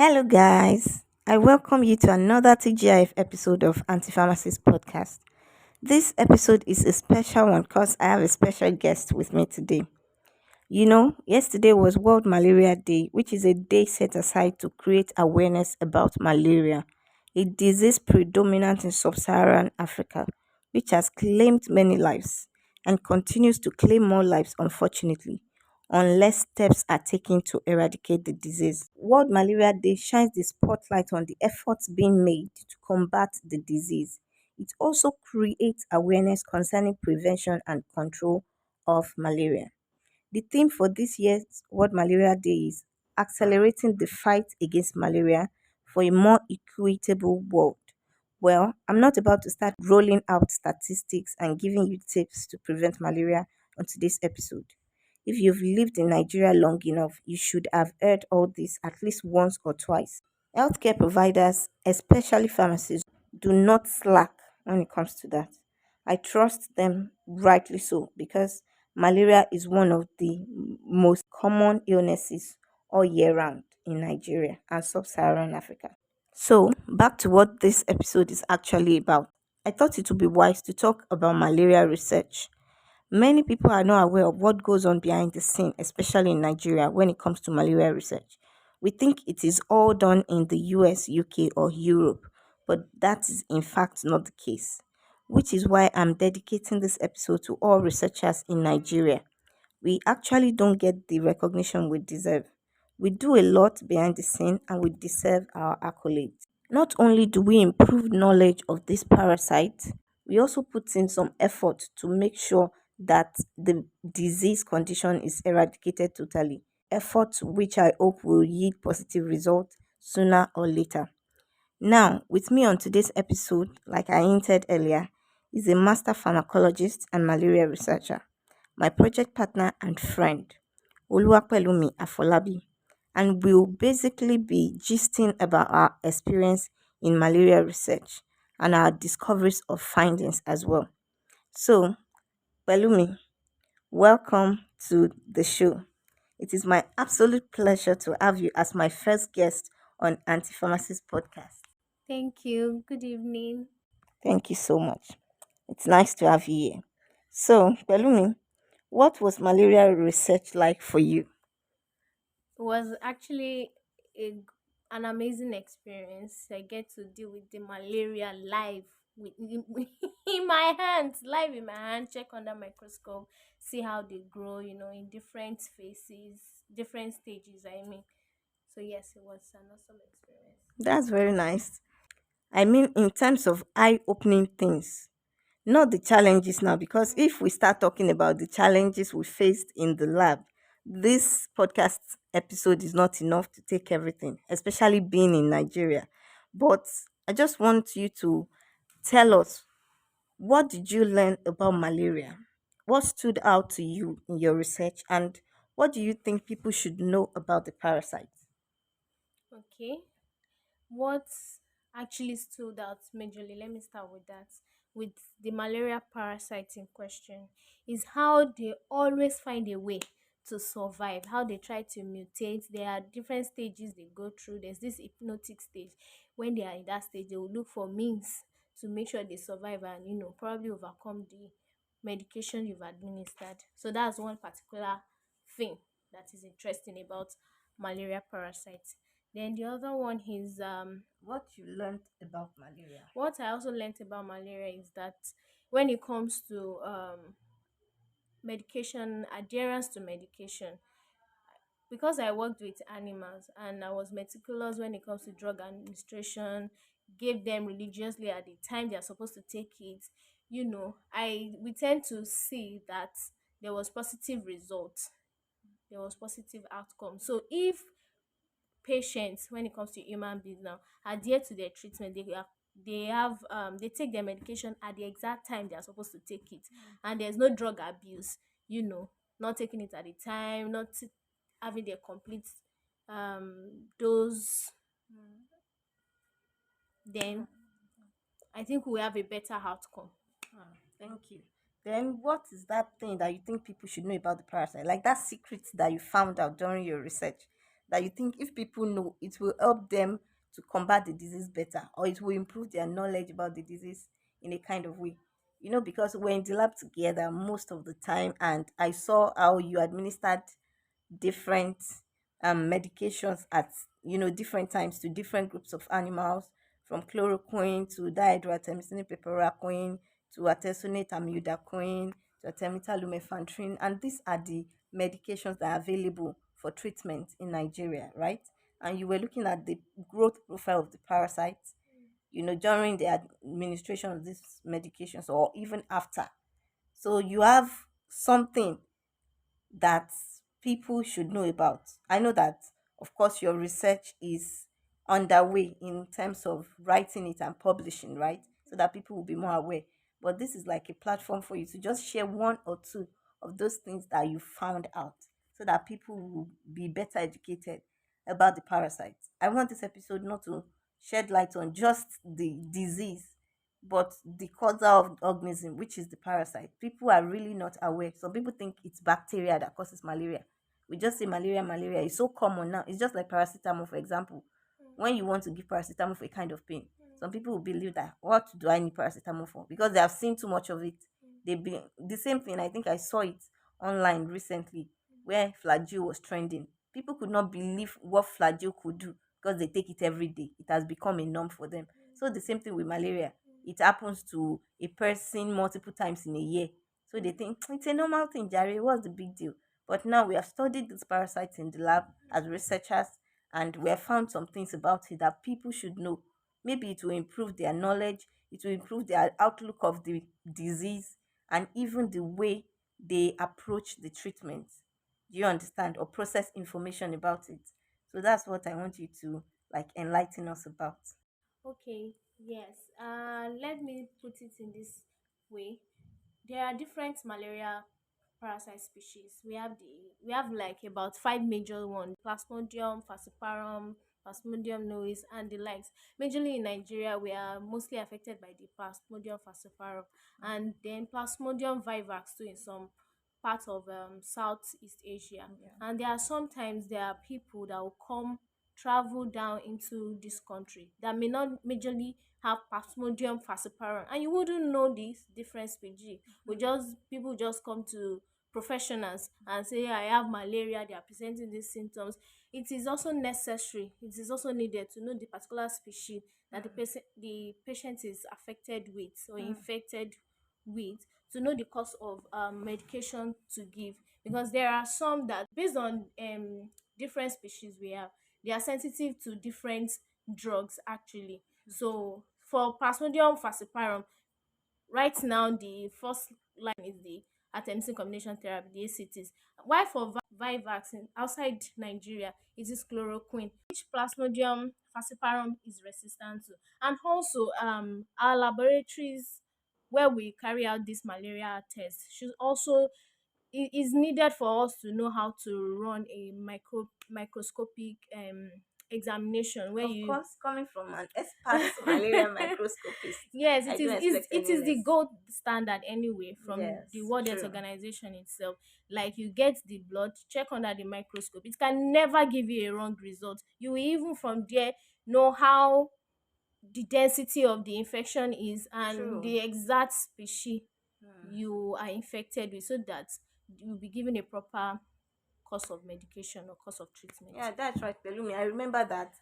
Hello, guys. I welcome you to another TGIF episode of Anti Pharmacist Podcast. This episode is a special one because I have a special guest with me today. Yesterday was World Malaria Day, which is a day set aside to create awareness about malaria, a disease predominant in sub Saharan Africa, which has claimed many lives and continues to claim more lives, unfortunately, unless steps are taken to eradicate the disease. World Malaria Day shines the spotlight on the efforts being made to combat the disease. It also creates awareness concerning prevention and control of malaria. The theme for this year's World Malaria Day is accelerating the fight against malaria for a more equitable world. Well, I'm not about to start rolling out statistics and giving you tips to prevent malaria on today's episode. If you've lived in Nigeria long enough, you should have heard all this at least once or twice. Healthcare providers, especially pharmacists, do not slack when it comes to that. I trust them rightly so because malaria is one of the most common illnesses all year round in Nigeria and sub Saharan Africa. So, back to what this episode is actually about. I thought it would be wise to talk about malaria research. Many people are not aware of what goes on behind the scene, especially in Nigeria, when it comes to malaria research. We think it is all done in the US, UK, or Europe, but that is in fact not the case, which is why I'm dedicating this episode to all researchers in Nigeria. We actually don't get the recognition we deserve. We do a lot behind the scene and we deserve our accolades. Not only do we improve knowledge of this parasite, we also put in some effort to make sure that the disease condition is eradicated totally. Efforts which I hope will yield positive results sooner or later. Now, with me on today's episode, like I hinted earlier, is a master pharmacologist and malaria researcher, my project partner and friend, Oluwapelumi Afolabi, and we'll basically be gisting about our experience in malaria research and our discoveries of findings as well. So, Pelumi, welcome to the show. It is my absolute pleasure to have you as my first guest on Anti Pharmacist Podcast. Thank you. Good evening. Thank you so much. It's nice to have you here. So, Pelumi, what was malaria research like for you? It was actually a, an amazing experience. I get to deal with the malaria live with in my hands, live in my hand, check under microscope, see how they grow, in different phases, different stages, I mean. So yes, it was an awesome experience. That's very nice. I mean, in terms of eye opening things, not the challenges now, because if we start talking about the challenges we faced in the lab, this podcast episode is not enough to take everything, especially being in Nigeria. But I just want you to tell us, what did you learn about malaria? What stood out to you in your research, and what do you think people should know about the parasite? Okay. What actually stood out majorly, let me start with that, with the malaria parasite in question, is how they always find a way to survive, how they try to mutate. There are different stages they go through. There's this hypnotic stage. When they are in that stage, they will look for means to make sure they survive and, probably overcome the medication you've administered. So that's one particular thing that is interesting about malaria parasites. Then the other one is What you learned about malaria? what I also learned about malaria is that when it comes to medication, adherence to medication, because I worked with animals and I was meticulous when it comes to drug administration, gave them religiously at the time they are supposed to take it. I we tend to see that there was positive results, there was positive outcome. So if patients, when it comes to human beings now, adhere to their treatment, they take their medication at the exact time they are supposed to take it, and there's no drug abuse, you know not taking it at the time, not having their complete dose, then I think we have a better outcome. Ah, thank you. Then, what is that thing that you think people should know about the parasite? Like that secret that you found out during your research that you think if people know, it will help them to combat the disease better, or it will improve their knowledge about the disease in a kind of way? Because we're in the lab together most of the time, and I saw how you administered different medications at different times to different groups of animals, from chloroquine to dihydroartemisinin piperaquine to artesunate amiodarquine to artemether lumefantrine, and these are the medications that are available for treatment in Nigeria, right? And you were looking at the growth profile of the parasites, during the administration of these medications or even after. So you have something that people should know about. I know that, of course, your research is underway in terms of writing it and publishing, right? So that people will be more aware. But this is like a platform for you to just share one or two of those things that you found out, so that people will be better educated about the parasites. I want this episode not to shed light on just the disease, but the causer of the organism, which is the parasite. People are really not aware. Some people think it's bacteria that causes malaria. We just say malaria, malaria. It's so common now. It's just like paracetamol, for example. When you want to give paracetamol for a kind of pain, some people will believe that, what do I need paracetamol for? Because they have seen too much of it. They be the same thing. I think I saw it online recently where flagyl was trending. People could not believe what flagyl could do because they take it every day. It has become a norm for them. So the same thing with malaria. It happens to a person multiple times in a year. So they think it's a normal thing, Jerry. What's the big deal? But now we have studied these parasites in the lab as researchers, and we have found some things about it that people should know. Maybe it will improve their knowledge, it will improve their outlook of the disease, and even the way they approach the treatment. Do you understand? Or process information about it. So that's what I want you to like enlighten us about. Okay, yes. Let me put it in this way. There are different malaria parasite species. We have like about five major ones: Plasmodium falciparum, Plasmodium nois, and the likes. Majorly in Nigeria, we are mostly affected by the Plasmodium falciparum, and then Plasmodium vivax too in some part of Southeast Asia. Yeah. And there are people that will come travel down into this country that may not majorly have Plasmodium falciparum, and you wouldn't know this different species. We just People just come to professionals and say, I have malaria, they are presenting these symptoms. It is also necessary, it is also needed to know the particular species that the patient is affected with or infected with, to know the course of medication to give, because there are some that, based on different species we have, they are sensitive to different drugs actually. So for Plasmodium falciparum, right now the first line is the artemisinin combination therapy, the ACTs. While for vaccine outside Nigeria, it is chloroquine, which Plasmodium falciparum is resistant to. And also our laboratories where we carry out this malaria test should also, it is needed for us to know how to run a microscopic examination where Of you course, coming from an expert malaria microscopist, yes, I it don't is expect it any is the less. gold standard anyway from the Yes, World Health true. Organization itself. Like, you get the blood, check under the microscope. It can never give you a wrong result. You will even from there know how the density of the infection is and True. the exact species Hmm. you are infected with, so that you'll be given a proper course of medication or course of treatment. Yeah, that's right, Pelumi. I remember that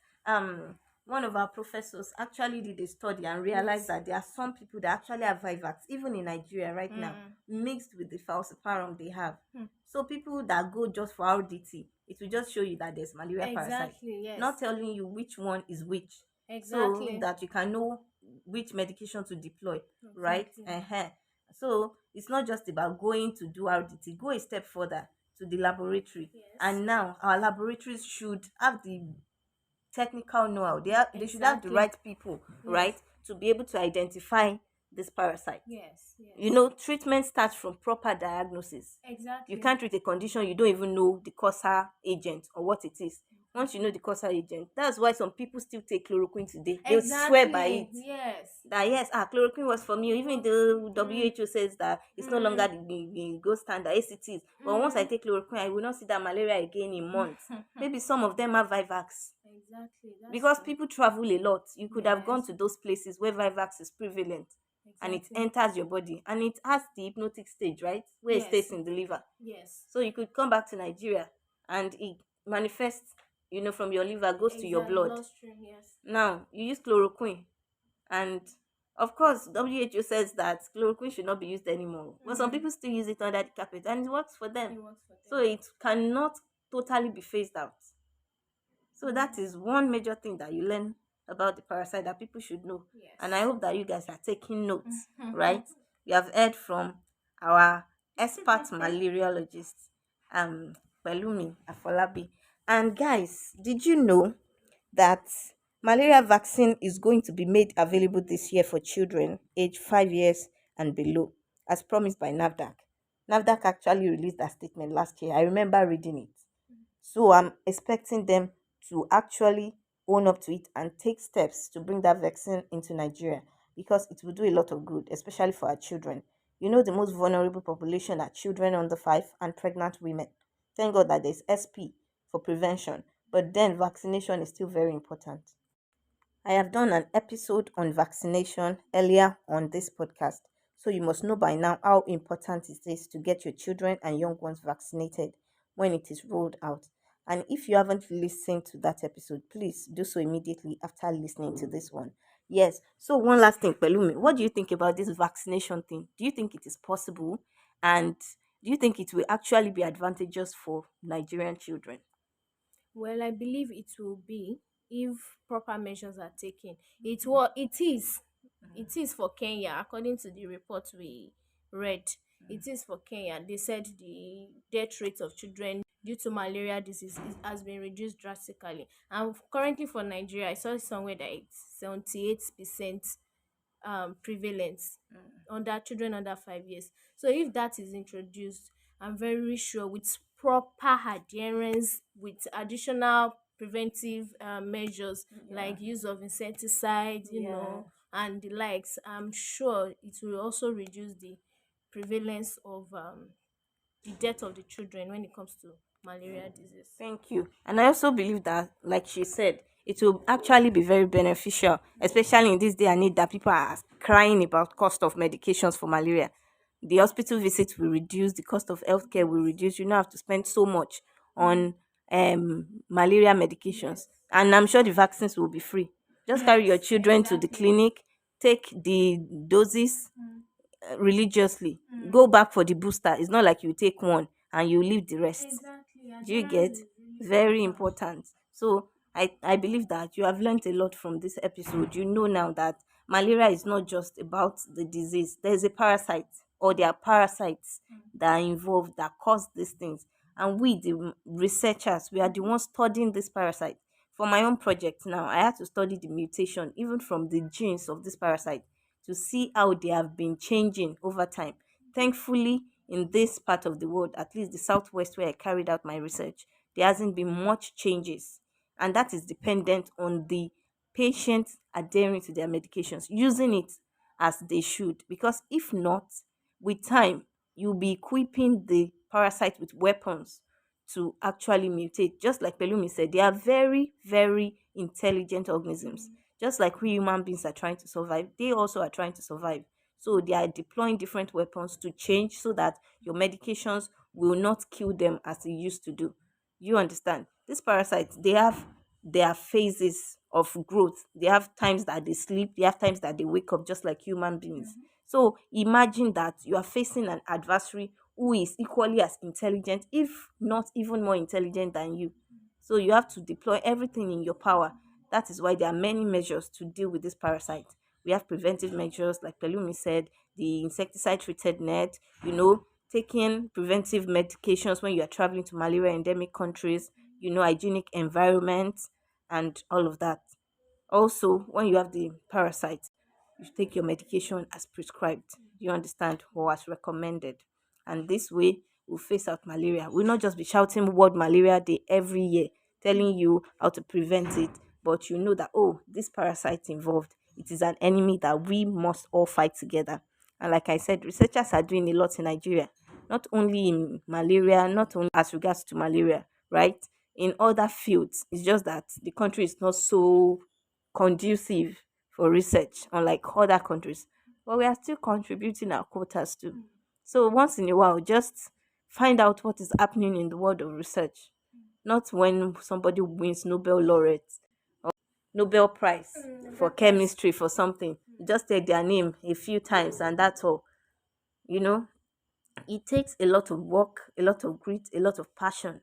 one of our professors actually did a study and realized Yes. that there are some people that actually have Vivax, even in Nigeria right now, Mm. mixed with the falciparum they have. Hmm. So people that go just for RDT, it will just show you that there's malaria parasite, Exactly, not yes. telling you which one is which, so Exactly. that you can know which medication to deploy, right? Exactly. Uh-huh. So it's not just about going to do RDT, go a step further to the laboratory. Yes. And now our laboratories should have the technical know-how. They should have the Exactly. right people, Yes. right, to be able to identify this parasite. Yes. Yes. Treatment starts from proper diagnosis. You Exactly. can't treat a condition you don't even know the causer agent or what it is. Once you know the causal agent. That's why some people still take chloroquine today. They'll swear by Exactly. it. Yes. That yes, chloroquine was for me. Even the Mm, WHO says that it's no longer mm, the gold standard, as it is. But once I mm. take chloroquine, I will not see that malaria again in months. Maybe some of them have Vivax Exactly. That's because true. people travel a lot. You could have gone Yes. to those places where Vivax is prevalent and it Exactly. enters your body and it has the hypnotic stage, right? Where it Yes. stays in the liver. Yes. So you could come back to Nigeria and it manifests, from your liver, goes to your Exact blood. bloodstream. Yes. Now, you use chloroquine, and of course, WHO says that chloroquine should not be used anymore. But some Mm. people still use it under the carpet, and it works for them. It works for So them. it cannot totally be phased out. So that Mm. is one major thing that you learn about the parasite that people should know. And I Yes. hope that you guys are taking notes, right? We have heard from our expert malariologist, um, Pelumi Afolabi. And guys, did you know that malaria vaccine is going to be made available this year for children aged 5 years and below, as promised by NAFDAC? NAFDAC actually released that statement last year. I remember reading it. So I'm expecting them to actually own up to it and take steps to bring that vaccine into Nigeria because it will do a lot of good, especially for our children. The most vulnerable population are children under 5 and pregnant women. Thank God that there's SP for prevention, but then vaccination is still very important. I have done an episode on vaccination earlier on this podcast, so you must know by now how important it is to get your children and young ones vaccinated when it is rolled out. And if you haven't listened to that episode, please do so immediately after listening to this one. Yes, so one last thing, Pelumi, what do you think about this vaccination thing? Do you think it is possible? And do you think it will actually be advantageous for Nigerian children? Well, I believe it will be if proper measures are taken. It is for Kenya, according to the report we read. It is for Kenya. They said the death rate of children due to malaria disease has been reduced drastically. And currently for Nigeria, I saw somewhere that it's 78% prevalence under children under 5 years. So if that is introduced, I'm very sure with proper adherence, with additional preventive measures Yeah, like use of insecticides, yeah. and the likes, I'm sure it will also reduce the prevalence of the death of the children when it comes to malaria disease. Thank you. And I also believe that, like she said, it will actually be very beneficial, especially in this day and age that people are crying about cost of medications for malaria. The hospital visit will reduce, the cost of healthcare will reduce. You don't have to spend so much on malaria medications. Yes. And I'm sure the vaccines will be free. Just carry your Yes, children to the exactly. clinic, take the doses Mm. religiously. Mm. Go back for the booster. It's not like you take one and you leave the rest. Exactly. Do you Adherence get? is really Very important. important. So I believe that you have learned a lot from this episode. You know now that malaria is not just about the disease. There's a parasite, or there are parasites that are involved that cause these things. And we, the researchers, we are the ones studying this parasite. For my own project now, I had to study the mutation, even from the genes of this parasite, to see how they have been changing over time. Thankfully, in this part of the world, at least the southwest where I carried out my research, there hasn't been much changes. And that is dependent on the patients adhering to their medications, using it as they should. Because if not, with time, you'll be equipping the parasite with weapons to actually mutate. Just like Pelumi said, they are very, very intelligent organisms. Just like we human beings are trying to survive, they also are trying to survive. So they are deploying different weapons to change so that your medications will not kill them as they used to do. You understand? These parasites, they have their phases of growth. They have times that they sleep, they have times that they wake up just like human beings. So imagine that you are facing an adversary who is equally as intelligent, if not even more intelligent than you. So you have to deploy everything in your power. That is why there are many measures to deal with this parasite. We have preventive measures, like Pelumi said, the insecticide treated net, taking preventive medications when you are traveling to malaria endemic countries, hygienic environments, and all of that. Also, when you have the parasite, you should take your medication as prescribed. You understand, or as recommended. And this way, we'll face out malaria. We'll not just be shouting World Malaria Day every year. telling you how to prevent it, but you know that, oh, this parasite involved, it is an enemy that we must all fight together. And like I said, researchers are doing a lot in Nigeria, not only in malaria, not only as regards to malaria, right? In other fields. It's just that the country is not so conducive for research, unlike other countries. But we are still contributing our quotas too. So once in a while, just find out what is happening in the world of research. Not when somebody wins Nobel laureate, Nobel Prize for Nobel Prize. chemistry for something. You just take their name a few times and that's all. You know, it takes a lot of work, a lot of grit, a lot of passion,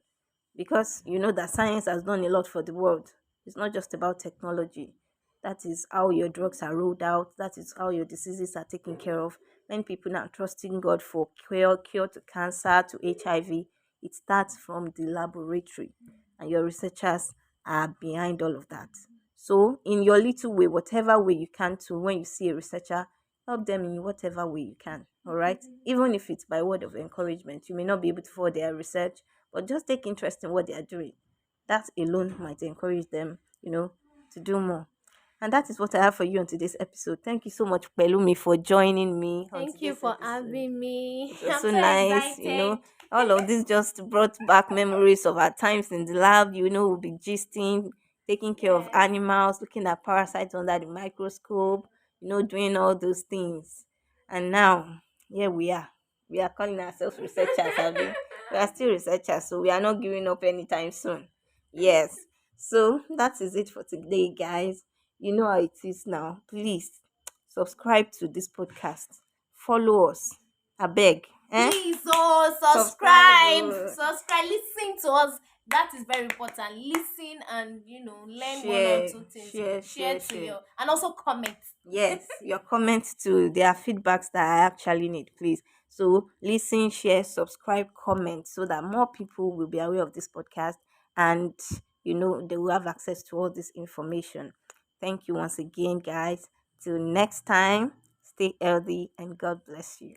because you know that science has done a lot for the world. It's not just about technology. That is how your drugs are rolled out. That is how your diseases are taken care of. Many people now trusting God for cure to cancer, to HIV. It starts from the laboratory, and your researchers are behind all of that. So, in your little way, whatever way you can, to when you see a researcher, help them in whatever way you can. All right, even if it's by word of encouragement. You may not be able to follow their research, but just take interest in what they are doing. That alone might encourage them, to do more. And that is what I have for you on today's episode. Thank you so much, Pelumi, for joining me on Thank you today's for episode. having me. It was I'm so so nice, excited. all of this just brought back memories of our times in the lab. We'll be gisting, taking care of Yes. animals, looking at parasites under the microscope, doing all those things. And now, here we are. We are calling ourselves researchers, have we? We are still researchers, so we are not giving up anytime soon. Yes. So that is it for today, guys. You know how it is now. Please subscribe to this podcast. Follow us. I beg. Eh? Please, oh, Subscribe. subscribe, listen to us. That is very important. Listen and learn one or Share, two things. share, Share share, to share. your and also comment. Yes, your comments too. There are feedbacks that I actually need, please. So listen, share, subscribe, comment so that more people will be aware of this podcast, and they will have access to all this information. Thank you once again, guys. Till next time, stay healthy and God bless you.